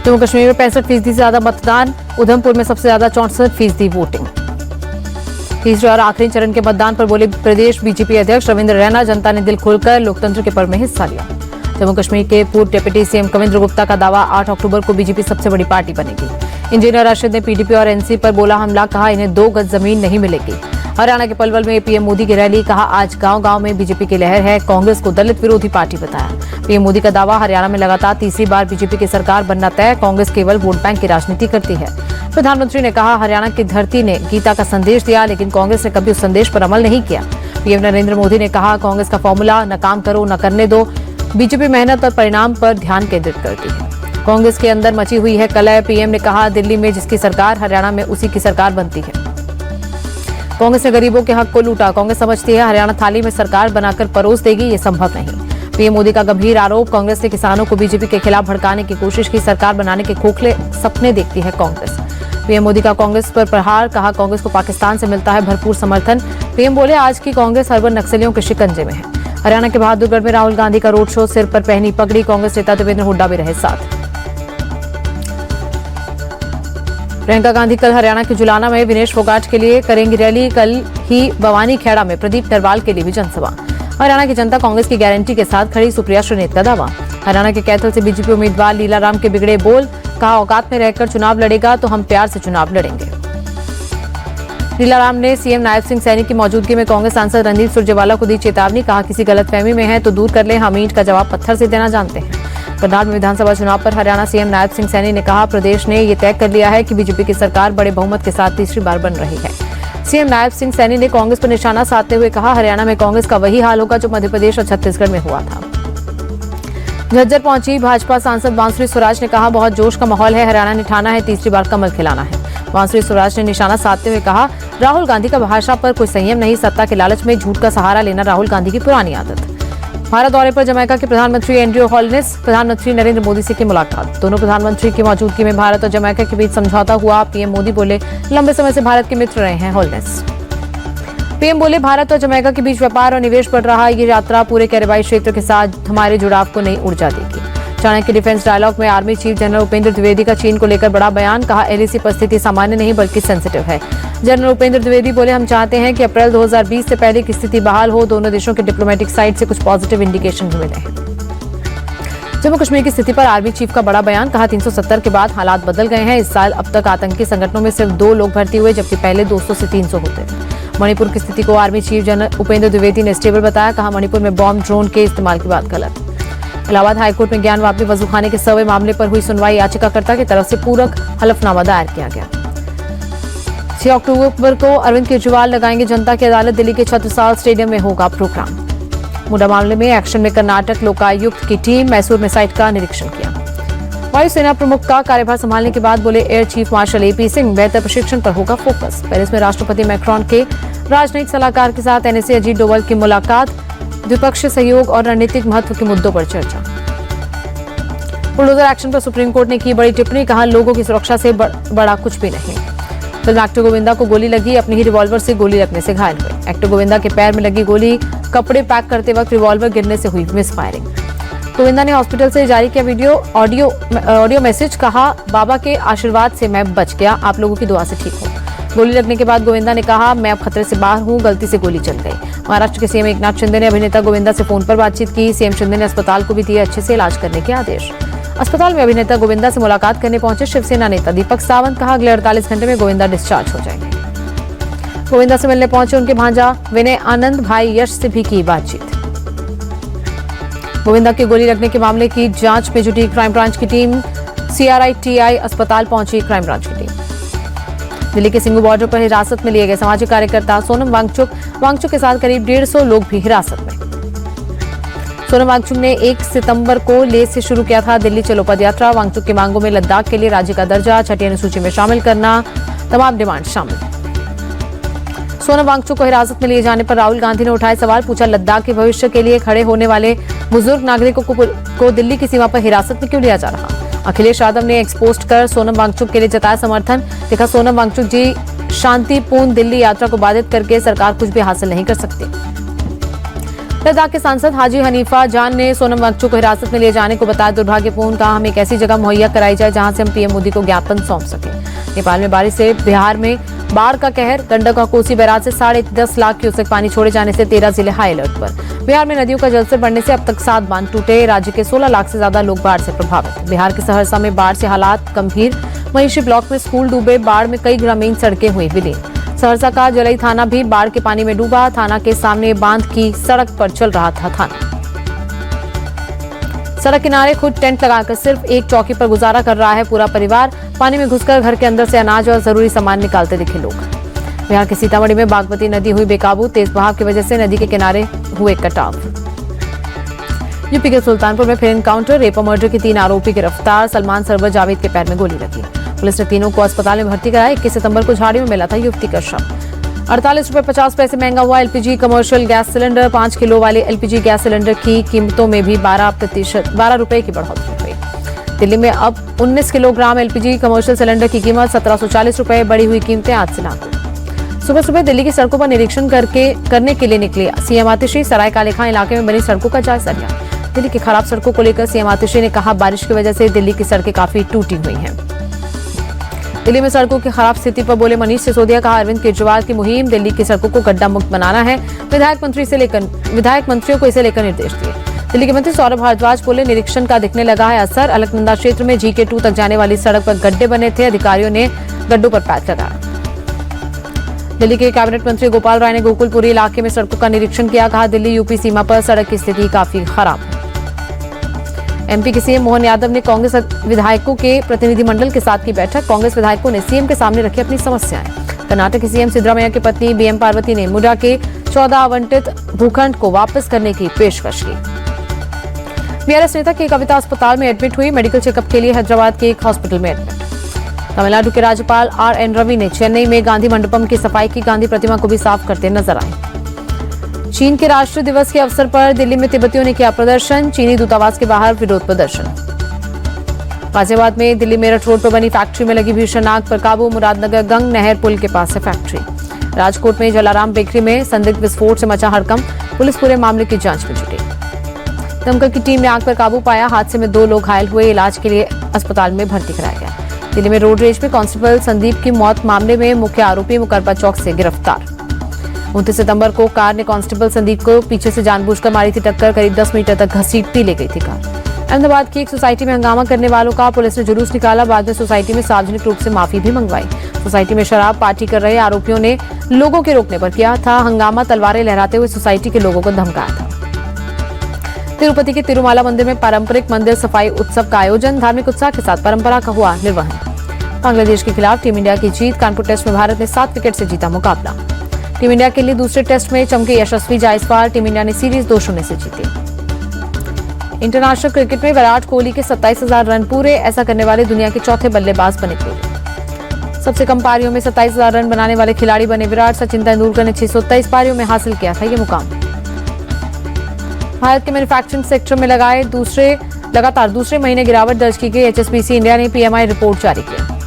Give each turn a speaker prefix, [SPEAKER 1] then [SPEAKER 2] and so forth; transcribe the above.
[SPEAKER 1] जम्मू कश्मीर में 65% से ज्यादा मतदान, उधमपुर में सबसे ज्यादा 64% वोटिंग। तीसरे और आखिरी चरण के मतदान पर बोले प्रदेश बीजेपी अध्यक्ष रविंद्र रैना, जनता ने दिल खोलकर लोकतंत्र के पर्व में हिस्सा लिया। जम्मू कश्मीर के पूर्व डिप्टी सीएम कविंद्र गुप्ता का दावा, 8 अक्टूबर को बीजेपी सबसे बड़ी पार्टी बनेगी। इंजीनियर राशिद ने पीडीपी और एनसी पर बोला हमला, कहा इन्हें 2 गज जमीन नहीं मिलेगी। हरियाणा के पलवल में पीएम मोदी की रैली, कहा आज गांव-गांव में बीजेपी की लहर है, कांग्रेस को दलित विरोधी पार्टी बताया। पीएम मोदी का दावा, हरियाणा में लगातार तीसरी बार बीजेपी की सरकार बनना तय, कांग्रेस केवल वोट बैंक की राजनीति करती है। प्रधानमंत्री ने कहा हरियाणा की धरती ने गीता का संदेश दिया, लेकिन कांग्रेस ने कभी उस संदेश पर अमल नहीं किया। पीएम नरेंद्र मोदी ने कहा कांग्रेस का फॉर्मूला न काम करो न करने दो, बीजेपी मेहनत और परिणाम पर ध्यान केंद्रित करती है। कांग्रेस के अंदर मची हुई है कलह। पीएम ने कहा दिल्ली में जिसकी सरकार, हरियाणा में उसी की सरकार बनती है। कांग्रेस ने गरीबों के हक को लूटा, कांग्रेस समझती है हरियाणा थाली में सरकार बनाकर परोस देगी, ये संभव नहीं। पीएम मोदी का गंभीर आरोप, कांग्रेस ने किसानों को बीजेपी के खिलाफ भड़काने की कोशिश की, सरकार बनाने के खोखले सपने देखती है कांग्रेस। पीएम मोदी का कांग्रेस पर प्रहार, कहा कांग्रेस को पाकिस्तान से मिलता है भरपूर समर्थन। पीएम बोले आज की कांग्रेस अर्बन नक्सलियों के शिकंजे में है। हरियाणा के बहादुरगढ़ में राहुल गांधी का रोड शो, सिर पर पहनी पगड़ी, कांग्रेस नेता देवेंद्र हुड्डा भी रहे साथ। प्रियंका गांधी कल हरियाणा के जुलाना में विनेश फोगाट के लिए करेंगी रैली, कल ही बवानी खेड़ा में प्रदीप नरवाल के लिए भी जनसभा। हरियाणा की जनता कांग्रेस की गारंटी के साथ खड़ी, सुप्रिया श्रीनेत का दावा। हरियाणा के कैथल से बीजेपी उम्मीदवार लीलाराम के बिगड़े बोल, कहा औकात में रहकर चुनाव लड़ेगा तो हम प्यार से चुनाव लड़ेंगे। लीलाराम ने सीएम नायब सिंह सैनी की मौजूदगी में कांग्रेस सांसद रणदीप सुरजेवाला को दी चेतावनी, कहा किसी गलतफहमी में है तो दूर कर ले, हम ईंट का जवाब पत्थर से देना जानते हैं। करनाल में विधानसभा चुनाव पर हरियाणा सीएम नायब सिंह सैनी ने कहा प्रदेश ने ये तय कर लिया है कि बीजेपी की सरकार बड़े बहुमत के साथ तीसरी बार बन रही है। सीएम नायब सिंह सैनी ने कांग्रेस पर निशाना साधते हुए कहा हरियाणा में कांग्रेस का वही हाल होगा जो मध्य प्रदेश और छत्तीसगढ़ में हुआ था। झज्जर पहुंची भाजपा सांसद बांसुरी स्वराज ने कहा बहुत जोश का माहौल है, हरियाणा ने ठाना है तीसरी बार कमल खिलाना है। बांसुरी स्वराज ने निशाना साधते हुए कहा राहुल गांधी का भाषा पर कोई संयम नहीं, सत्ता के लालच में झूठ का सहारा लेना राहुल गांधी की पुरानी आदत। भारत दौरे पर जमैका के प्रधानमंत्री एंड्रयू होल्नेस, प्रधानमंत्री नरेंद्र मोदी से की मुलाकात। दोनों प्रधानमंत्री की मौजूदगी में भारत और जमैका के बीच समझौता हुआ। पीएम मोदी बोले लंबे समय से भारत के मित्र रहे हैं होल्नेस। पीएम बोले भारत और जमैका के बीच व्यापार और निवेश बढ़ रहा है, ये यात्रा पूरे कैरेबियाई क्षेत्र के साथ हमारे जुड़ाव को नई ऊर्जा देगी। चाणक्य डिफेंस डायलॉग में army chief general Upendra Dwivedi का चीन को लेकर बड़ा बयान, कहा एलएसी परिस्थिति सामान्य नहीं बल्कि सेंसिटिव है। जनरल उपेंद्र द्विवेदी बोले हम चाहते हैं कि अप्रैल 2020 से पहले की स्थिति बहाल हो, दोनों देशों के डिप्लोमेटिक साइड से कुछ पॉजिटिव इंडिकेशन भी मिले हैं। जम्मू कश्मीर की स्थिति पर आर्मी चीफ का बड़ा बयान, कहा 370 के बाद हालात बदल गए हैं। इस साल अब तक आतंकी संगठनों में सिर्फ 2 लोग भर्ती हुए, जबकि पहले 200 से 300 होते थे। मणिपुर की स्थिति को army chief general Upendra Dwivedi ने स्टेबल बताया, कहा मणिपुर में बॉम्ब ड्रोन के इस्तेमाल की बात गलत। इलाहाबाद हाईकोर्ट में ज्ञान वापी वजूखाने के सर्वे मामले पर हुई सुनवाई, याचिकाकर्ता की तरफ से पूरक हलफनामा दायर किया गया। 6 अक्टूबर को अरविंद केजरीवाल लगाएंगे जनता की अदालत, दिल्ली के छत्रसाल स्टेडियम में होगा प्रोग्राम। मुंडा मामले में एक्शन में कर्नाटक लोकायुक्त की टीम मैसूर में साइट का निरीक्षण किया। वायुसेना प्रमुख का कार्यभार संभालने के बाद बोले air chief marshal AP Singh, बेहतर प्रशिक्षण पर होगा फोकस। पेरिस में राष्ट्रपति मैक्रोन के राजनयिक सलाहकार के साथ एनएसए अजीत डोभाल की मुलाकात, द्विपक्षीय सहयोग और रणनीतिक महत्व के मुद्दों पर चर्चा। बुलडोजर एक्शन पर सुप्रीम कोर्ट ने की बड़ी टिप्पणी, कहा लोगों की सुरक्षा से बड़ा कुछ भी नहीं। फिल्म एक्टर गोविंदा को गोली लगी, अपनी ही रिवॉल्वर से गोली लगने से घायल हुए। एक्टर गोविंदा के पैर में लगी गोली, कपड़े पैक करते वक्त रिवॉल्वर गिरने से हुई मिस फायरिंग। गोविंदा ने हॉस्पिटल से जारी किया ऑडियो मैसेज, कहा बाबा के आशीर्वाद से मैं बच गया, आप लोगों की दुआ से ठीक हूँ। गोली लगने के बाद गोविंदा ने कहा मैं अब खतरे से बाहर हूँ, गलती से गोली चल गई। महाराष्ट्र के सीएम एकनाथ शिंदे ने अभिनेता गोविंदा से फोन पर बातचीत की। सीएम शिंदे ने अस्पताल को भी दिए अच्छे से इलाज करने के आदेश। अस्पताल में अभिनेता गोविंदा से मुलाकात करने पहुंचे शिवसेना नेता दीपक सावंत, कहा अगले 48 घंटे में गोविंदा डिस्चार्ज हो जाएंगे। गोविंदा से मिलने पहुंचे उनके भांजा विनय आनंद, भाई यश से भी की बातचीत। गोविंदा की गोली लगने के मामले की जांच में जुटी क्राइम ब्रांच की टीम, सीआरआईटीआई अस्पताल पहुंची क्राइम ब्रांच की टीम। दिल्ली के सिंघू बॉर्डर पर हिरासत में लिए गए सामाजिक कार्यकर्ता सोनम वांगचुक के साथ करीब 150 लोग भी हिरासत में। सोनम वांगचुक ने 1 सितंबर को लेह से शुरू किया था दिल्ली चलो पदयात्रा। वांगचुक की मांगों में लद्दाख के लिए राज्य का दर्जा, छठी अनुसूची में शामिल करना, तमाम डिमांड शामिल। सोनम वांगचुक को हिरासत में लिए जाने पर राहुल गांधी ने उठाए सवाल, पूछा लद्दाख के भविष्य के लिए खड़े होने वाले बुजुर्ग नागरिकों को दिल्ली की सीमा पर हिरासत में क्यों लिया जा रहा। अखिलेश यादव ने एक्सपोस्ट कर सोनम वांगचुक के लिए जताया समर्थन, देखा सोनम वांगचुक जी शांतिपूर्ण दिल्ली यात्रा को बाधित करके सरकार कुछ भी हासिल नहीं कर सकती। लद्दाख के सांसद हाजी हनीफा जान ने सोनम वांगचुक को हिरासत में लिए जाने को बताया दुर्भाग्यपूर्ण। कहा हमें एक ऐसी जगह मुहैया कराई जाए जहां से हम पीएम मोदी को ज्ञापन सौंप सके। नेपाल में बारिश से बिहार में बाढ़ का कहर। गंडक और कोसी बैराज से 10.5 लाख क्यूसेक पानी छोड़े जाने से 13 जिले हाई अलर्ट पर। बिहार में नदियों का जलस्तर बढ़ने से अब तक 7 बांध टूटे। राज्य के 16 लाख से ज्यादा लोग बाढ़ से प्रभावित। बिहार के सहरसा में बाढ़ से हालात गंभीर। महिषी ब्लॉक में स्कूल डूबे। बाढ़ में कई ग्रामीण सड़कें हुई विलीन। सहरसा का जलई थाना भी बाढ़ के पानी में डूबा। थाना के सामने बांध की सड़क पर चल रहा था थाना। सड़क किनारे खुद टेंट लगाकर सिर्फ एक चौकी पर गुजारा कर रहा है पूरा परिवार। पानी में घुसकर घर के अंदर से अनाज और जरूरी सामान निकालते दिखे लोग। बिहार के सीतामढ़ी में बागमती नदी हुई बेकाबू। तेज बहाव की वजह से नदी के किनारे हुए कटाव। यूपी के सुल्तानपुर में फिर एनकाउंटर। रेप और मर्डर के 3 आरोपी गिरफ्तार। सलमान सरवर जावेद के पैर में गोली लगी। पुलिस ने तीनों को अस्पताल में भर्ती कराया। 21 सितंबर को झाड़ी में मिला था युवती का शव। 48 रुपए 50 पैसे महंगा हुआ LPG commercial gas cylinder. 5 kilo वाले एलपीजी गैस सिलेंडर की कीमतों में भी 12 रुपए की बढ़ोतरी हुई। दिल्ली में अब 19 किलोग्राम एलपीजी कमर्शियल सिलेंडर की कीमत 1740 रुपए। बढ़ी हुई कीमतें आज से लागू। सुबह सुबह दिल्ली की सड़कों पर निरीक्षण करने के लिए निकले सीएम आतिशी। सराय काले खां इलाके में बनी सड़कों का जायजा लिया। दिल्ली की खराब सड़कों को लेकर सीएम आतिशी ने कहा बारिश की वजह से दिल्ली की सड़कें काफी टूटी हुई हैं। दिल्ली में सड़कों की खराब स्थिति पर बोले मनीष सिसोदिया। कहा अरविंद केजरीवाल की मुहिम दिल्ली की सड़कों को गड्ढा मुक्त बनाना है। विधायक मंत्रियों को इसे लेकर निर्देश दिए। दिल्ली के मंत्री सौरभ भारद्वाज बोले निरीक्षण का दिखने लगा है असर। अलकनंदा क्षेत्र में GK2 तक जाने वाली सड़क पर गड्ढे बने थे। अधिकारियों ने गड्ढों पर पैच लगाया। दिल्ली के कैबिनेट मंत्री गोपाल राय ने गोकुलपुरी इलाके में सड़कों का निरीक्षण किया। कहा दिल्ली यूपी सीमा पर सड़क की स्थिति काफी खराब है। एमपी के सीएम मोहन यादव ने कांग्रेस विधायकों के प्रतिनिधिमंडल के साथ की बैठक। कांग्रेस विधायकों ने सीएम के सामने रखी अपनी समस्याएं। कर्नाटक के सीएम सिद्धरामैया की पत्नी बीएम पार्वती ने मुंडा के 14 आवंटित भूखंड को वापस करने की पेशकश की। बीआरएस नेता की कविता अस्पताल में एडमिट हुई। मेडिकल चेकअप के लिए हैदराबाद के एक हॉस्पिटल में एडमिट। तमिलनाडु के राज्यपाल RN रवि ने चेन्नई में गांधी मंडपम की सफाई की। गांधी प्रतिमा को भी साफ करते नजर आए। चीन के राष्ट्रीय दिवस के अवसर पर दिल्ली में तिब्बतियों ने किया प्रदर्शन। चीनी दूतावास के बाहर विरोध प्रदर्शन। गाजियाबाद में दिल्ली मेरठ रोड पर बनी फैक्ट्री में लगी भीषण आग पर काबू। मुरादनगर गंग नहर पुल के पास है फैक्ट्री। राजकोट में जलाराम बेकरी में संदिग्ध विस्फोट से मचा हड़कंप। पुलिस पूरे मामले की जांच में जुटी। दमकल की टीम ने आग पर काबू पाया। हादसे में 2 लोग घायल हुए। इलाज के लिए अस्पताल में भर्ती कराया गया। दिल्ली में रोड रेज में कांस्टेबल संदीप की मौत मामले में मुख्य आरोपी मुकरबा चौक से गिरफ्तार। 29 सितंबर को कार ने कांस्टेबल संदीप को पीछे से जानबूझकर मारी थी टक्कर। करीब 10 मीटर तक घसीटती ले गई थी कार। अहमदाबाद की एक सोसाइटी में हंगामा करने वालों का पुलिस ने जुलूस निकाला। बाद में सोसाइटी में सार्वजनिक रूप से माफी भी मंगवाई। सोसाइटी में शराब पार्टी कर रहे आरोपियों ने लोगों के रोकने पर किया था हंगामा। तलवारें लहराते हुए सोसाइटी के लोगों को धमकाया था। तिरुपति के तिरुमाला मंदिर में पारंपरिक मंदिर सफाई उत्सव का आयोजन। धार्मिक उत्साह के साथ परंपरा का हुआ निर्वहन। बांग्लादेश के खिलाफ टीम इंडिया की जीत। कानपुर टेस्ट में भारत ने 7 विकेट से जीता मुकाबला। टीम इंडिया के लिए दूसरे टेस्ट में चमके यशस्वी जायसवाल। टीम इंडिया ने सीरीज 2-0 से जीती। इंटरनेशनल क्रिकेट में विराट कोहली के 27,000 रन पूरे। ऐसा करने वाले दुनिया के चौथे बल्लेबाज बने कोहली। सबसे कम पारियों में 27,000 रन बनाने वाले खिलाड़ी बने विराट। सचिन तेंदुलकर ने 623 पारियों में हासिल किया था ये मुकाम। भारत के मैन्युफैक्चरिंग सेक्टर में लगातार दूसरे महीने गिरावट दर्ज की गई। HSBC इंडिया ने PMI रिपोर्ट जारी किया।